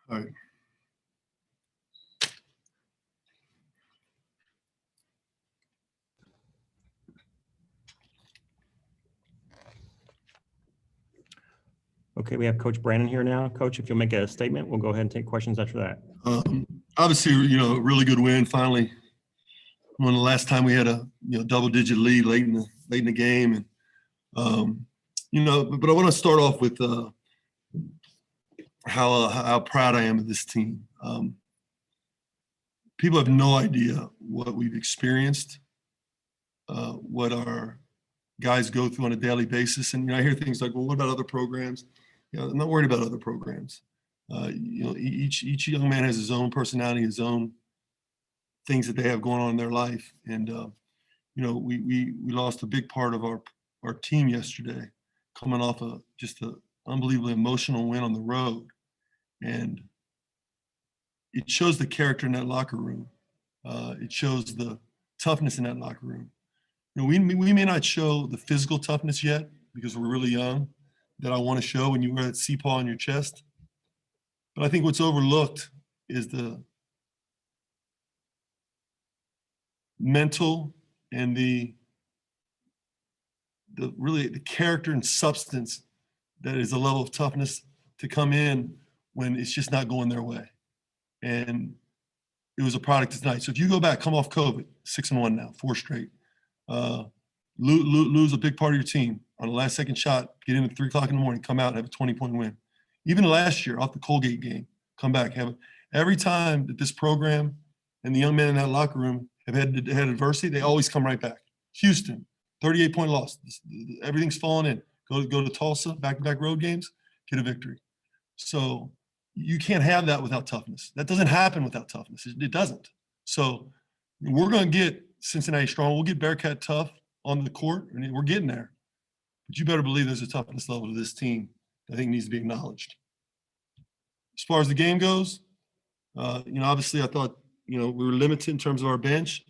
All right. Okay, we have Coach Brannen here now. Coach, if you'll make a statement, we'll go ahead and take questions after that. Obviously, really good win. Finally, when the last time we had a double-digit lead late in the game, and but I want to start off with how proud I am of this team. People have no idea what we've experienced, what our guys go through on a daily basis, and I hear things like, "Well, what about other programs?" I'm not worried about other programs. Each young man has his own personality, his own things that they have going on in their life. And, we lost a big part of our team yesterday, coming off just an unbelievably emotional win on the road. And it shows the character in that locker room. It shows the toughness in that locker room. We may not show the physical toughness yet because we're really young, that I want to show when you wear that CPAW on your chest. But I think what's overlooked is the mental and the character and substance that is a level of toughness to come in when it's just not going their way. And it was a product tonight. So if you go back, come off COVID, 6-1 now, 4 straight, lose a big part of your team on the last second shot, get in at 3 o'clock in the morning, come out and have a 20-point win. Even last year off the Colgate game, come back, every time that this program and the young men in that locker room have had adversity, they always come right back. Houston, 38-point loss. Everything's falling in. Go to Tulsa, back-to-back road games, get a victory. So you can't have that without toughness. That doesn't happen without toughness. It doesn't. So we're going to get Cincinnati strong. We'll get Bearcat tough on the court, and we're getting there. But you better believe there's a toughness level to this team that I think needs to be acknowledged. As far as the game goes, obviously I thought, we were limited in terms of our bench,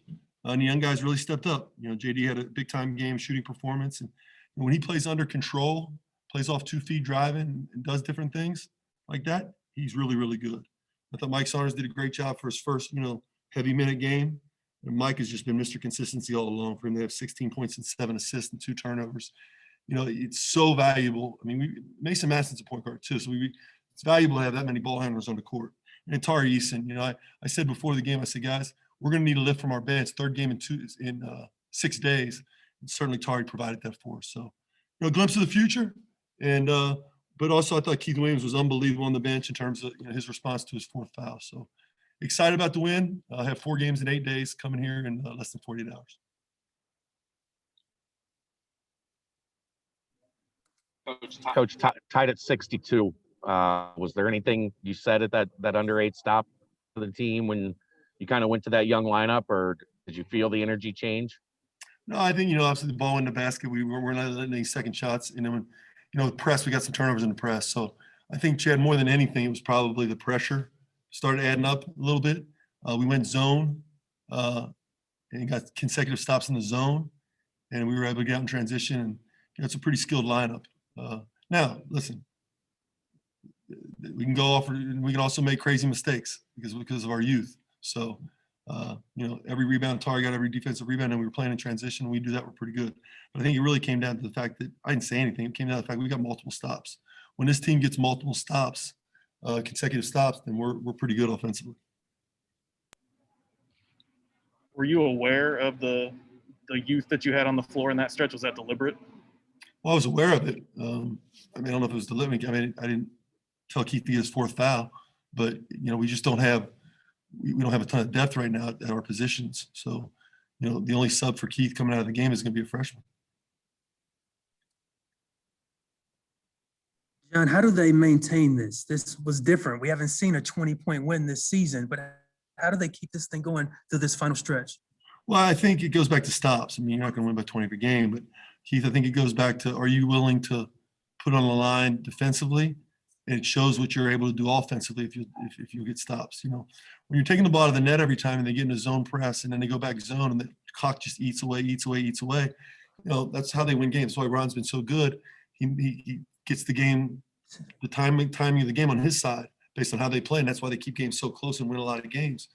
and the young guys really stepped up. JD had a big-time game shooting performance, and when he plays under control, plays off 2 feet driving, and does different things like that, he's really, really good. I thought Mike Saunders did a great job for his first, heavy minute game. And Mike has just been Mr. Consistency all along. For him to have 16 points and 7 assists and 2 turnovers, it's so valuable. I mean, Mason Madsen's a point guard too, so it's valuable to have that many ball handlers on the court. And Tari Eason, I said before the game, I said, guys, we're going to need a lift from our bench. 3rd game in 6 days, and certainly Tari provided that for us. So, a glimpse of the future, and but also I thought Keith Williams was unbelievable on the bench in terms of his response to his 4th foul. So excited about the win. I have 4 games in 8 days coming here in less than 48 hours. Coach, tied at 62. Was there anything you said at that under 8 stop for the team when you kind of went to that young lineup, or did you feel the energy change? No, I think, obviously the ball in the basket, we're not letting any second shots. And then, the press, we got some turnovers in the press. So I think, Chad, more than anything, it was probably the pressure started adding up a little bit. We went zone and got consecutive stops in the zone, and we were able to get out in transition. And it's a pretty skilled lineup. Now, listen, we can go off, and we can also make crazy mistakes because of our youth. So, every rebound target, every defensive rebound, and we were playing in transition. We do that, we're pretty good. But I think it really came down to the fact that I didn't say anything. It came down to the fact we got multiple stops. When this team gets multiple stops, consecutive stops, then we're pretty good offensively. Were you aware of the youth that you had on the floor in that stretch? Was that deliberate? Well, I was aware of it. I don't know if it was deliberate. I didn't tell Keith to get his 4th foul, but we just don't have a ton of depth right now at our positions. So, the only sub for Keith coming out of the game is going to be a freshman. John, how do they maintain this? This was different. We haven't seen a 20-point win this season, but how do they keep this thing going through this final stretch? Well, I think it goes back to stops. I mean, you're not going to win by 20 per game, but Keith, I think it goes back to, are you willing to put on the line defensively? And it shows what you're able to do offensively if you get stops. When you're taking the ball out of the net every time and they get in a zone press and then they go back zone and the clock just eats away. That's how they win games. That's why Ron's been so good. He gets the game, the timing of the game on his side. based on how they play. And that's why they keep games so close and win a lot of games.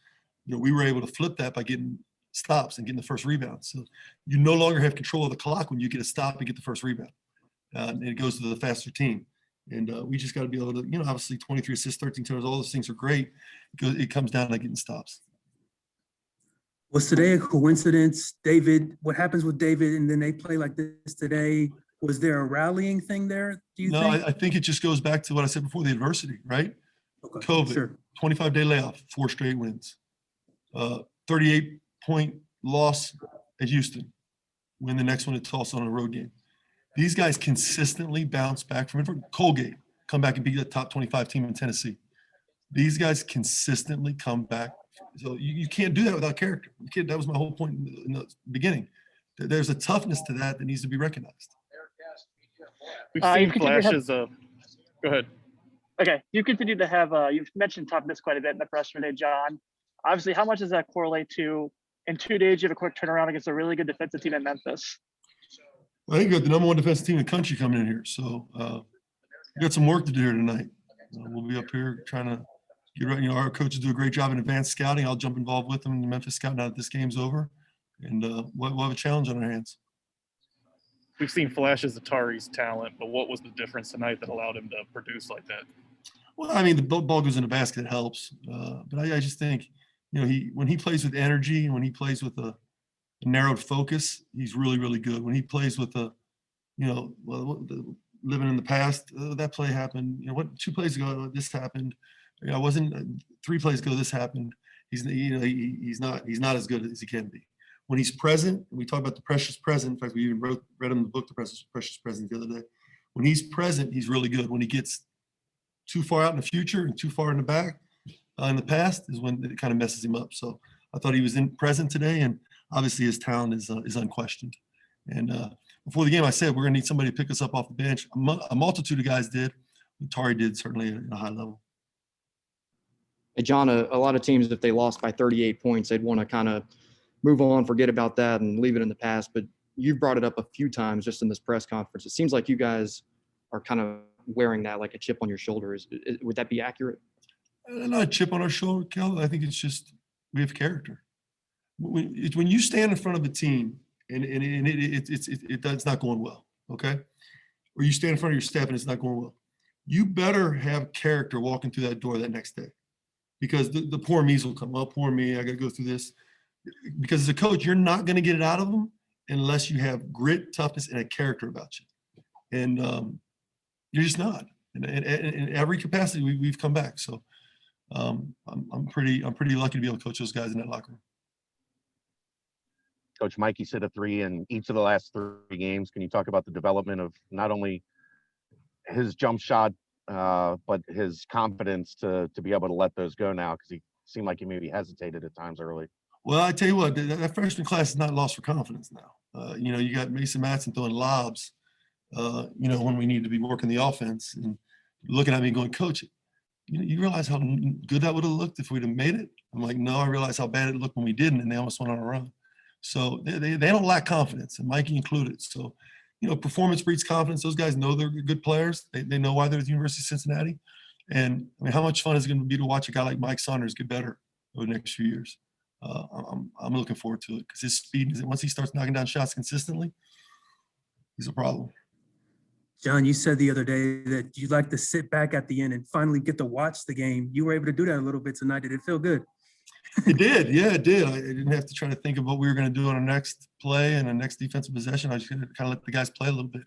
You know, we were able to flip that by getting stops and getting the first rebound. So you no longer have control of the clock when you get a stop and get the first rebound. And it goes to the faster team. And we just got to be able to, you know, obviously 23 assists, 13 turnovers, all those things are great. It comes down to getting stops. Was today a coincidence, David? What happens with David and then they play like this today? Was there a rallying thing there, do you No, think? I think it just goes back to what I said before, the adversity, right? Okay, COVID, sure. 25-day layoff, 4 straight wins. 38-point loss at Houston. Win the next one at Tulsa on a road game. These guys consistently bounce back from it. Colgate, come back and beat the top 25 team in Tennessee. These guys consistently come back. So you can't do that without character. You can't, that was my whole point in the beginning. There's a toughness to that needs to be recognized. We've seen You continue to have- flashes of. Go ahead. Okay, you continue to have, you've mentioned toughness quite a bit in the freshman day, John. Obviously, how much does that correlate to in 2 days you have a quick turnaround against a really good defensive team in Memphis? I think we got the #1 defensive team in the country coming in here. So we got some work to do here tonight. We'll be up here trying to get right. You know, our coaches do a great job in advanced scouting. I'll jump involved with them in the Memphis scout now that this game's over. And we'll have a challenge on our hands. We've seen flashes of Tari's talent, but what was the difference tonight that allowed him to produce like that? Well, I mean, the ball goes in the basket, it helps. But I just think, you know, when he plays with energy and when he plays with a narrowed focus, he's really, really good. When he plays with a, you know, living in the past, that play happened. You know, 2 plays ago, this happened. You know, I wasn't 3 plays ago, this happened. He's, you know, he's not as good as he can be. When he's present, and we talk about the precious present. In fact, we even read him the book, The Precious Present, the other day. When he's present, he's really good. When he gets too far out in the future and too far in the back, in the past, is when it kind of messes him up. So I thought he was present today, and obviously his talent is unquestioned. And before the game, I said we're going to need somebody to pick us up off the bench. A multitude of guys did. Tari did, certainly at a high level. Hey, John, a lot of teams, if they lost by 38 points, they'd want to kind of move on, forget about that, and leave it in the past. But you've brought it up a few times just in this press conference. It seems like you guys are kind of wearing that like a chip on your shoulder. Would that be accurate? Not a chip on our shoulder, Kel. I think it's just we have character. When you stand in front of a team and it's not going well, okay? Or you stand in front of your staff and it's not going well, you better have character walking through that door that next day. Because the poor me's will come. Oh, poor me, I got to go through this. Because as a coach, you're not going to get it out of them unless you have grit, toughness, and a character about you. And you're just not. And in every capacity, we've come back. So I'm pretty lucky to be able to coach those guys in that locker room. Coach Mikey's hit a 3 in each of the last 3 games. Can you talk about the development of not only his jump shot, but his confidence to be able to let those go now? Because he seemed like he maybe hesitated at times early. Well, I tell you what, that freshman class is not lost for confidence now. You know, you got Mason Matson throwing lobs, you know, when we need to be working the offense and looking at me going, Coach, you realize how good that would have looked if we'd have made it? I'm like, no, I realize how bad it looked when we didn't, and they almost went on a run. So they don't lack confidence, and Mikey included. So, you know, performance breeds confidence. Those guys know they're good players. They know why they're at the University of Cincinnati. And I mean, how much fun is it going to be to watch a guy like Mike Saunders get better over the next few years? I'm looking forward to it because his speed, once he starts knocking down shots consistently, he's a problem. John, you said the other day that you'd like to sit back at the end and finally get to watch the game. You were able to do that a little bit tonight. Did it feel good? It did. Yeah, it did. I didn't have to try to think of what we were going to do on our next play and the next defensive possession. I just kind of let the guys play a little bit.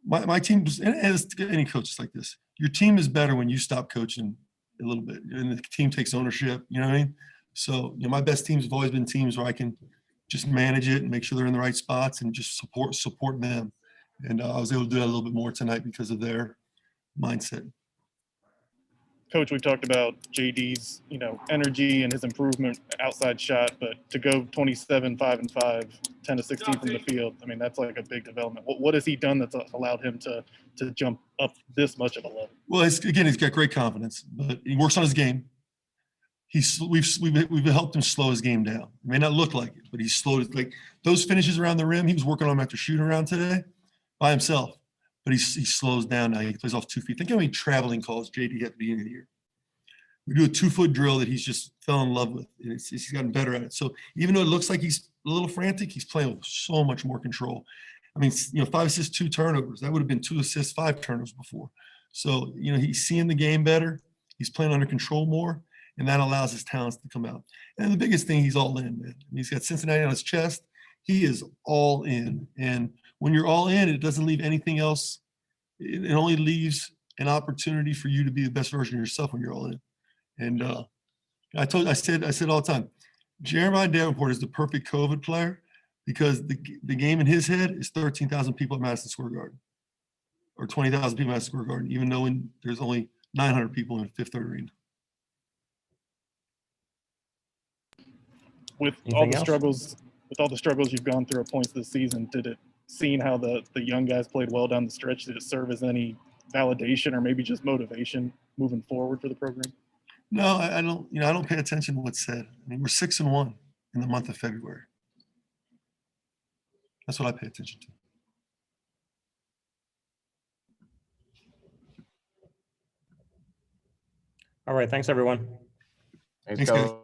My team, and as any coaches like this, your team is better when you stop coaching a little bit and the team takes ownership. You know what I mean? So, you know, my best teams have always been teams where I can just manage it and make sure they're in the right spots and just support them. And I was able to do that a little bit more tonight because of their mindset. Coach, we've talked about JD's, you know, energy and his improvement outside shot, but to go 27, 5 and 5, 10 to 16 from the field, I mean, that's like a big development. What has he done that's allowed him to jump up this much of a level? Well, he's got great confidence, but he works on his game. We've helped him slow his game down. It may not look like it, but he's slowed it. Like those finishes around the rim, he was working on them after shooting around today by himself. But he slows down now. He plays off 2 feet. Think how many traveling calls JD had at the beginning of the year. We do a 2-foot drill that he's just fell in love with. And he's gotten better at it. So even though it looks like he's a little frantic, he's playing with so much more control. I mean, 5 assists, 2 turnovers. That would have been 2 assists, 5 turnovers before. So, he's seeing the game better. He's playing under control more, and that allows his talents to come out. And the biggest thing, he's all in, man. I mean, he's got Cincinnati on his chest. He is all in. And when you're all in, it doesn't leave anything else. It only leaves an opportunity for you to be the best version of yourself when you're all in. And I said all the time, Jeremiah Davenport is the perfect COVID player because the game in his head is 13,000 people at Madison Square Garden or 20,000 people at Madison Square Garden, even though there's only 900 people in Fifth Third Arena. With Anything all the else? struggles you've gone through at points this season, seeing how the young guys played well down the stretch, did it serve as any validation or maybe just motivation moving forward for the program? No, I don't. I don't pay attention to what's said. I mean, we're 6-1 in the month of February. That's what I pay attention to. All right. Thanks, everyone. Thanks, Thanks, guys. Coach.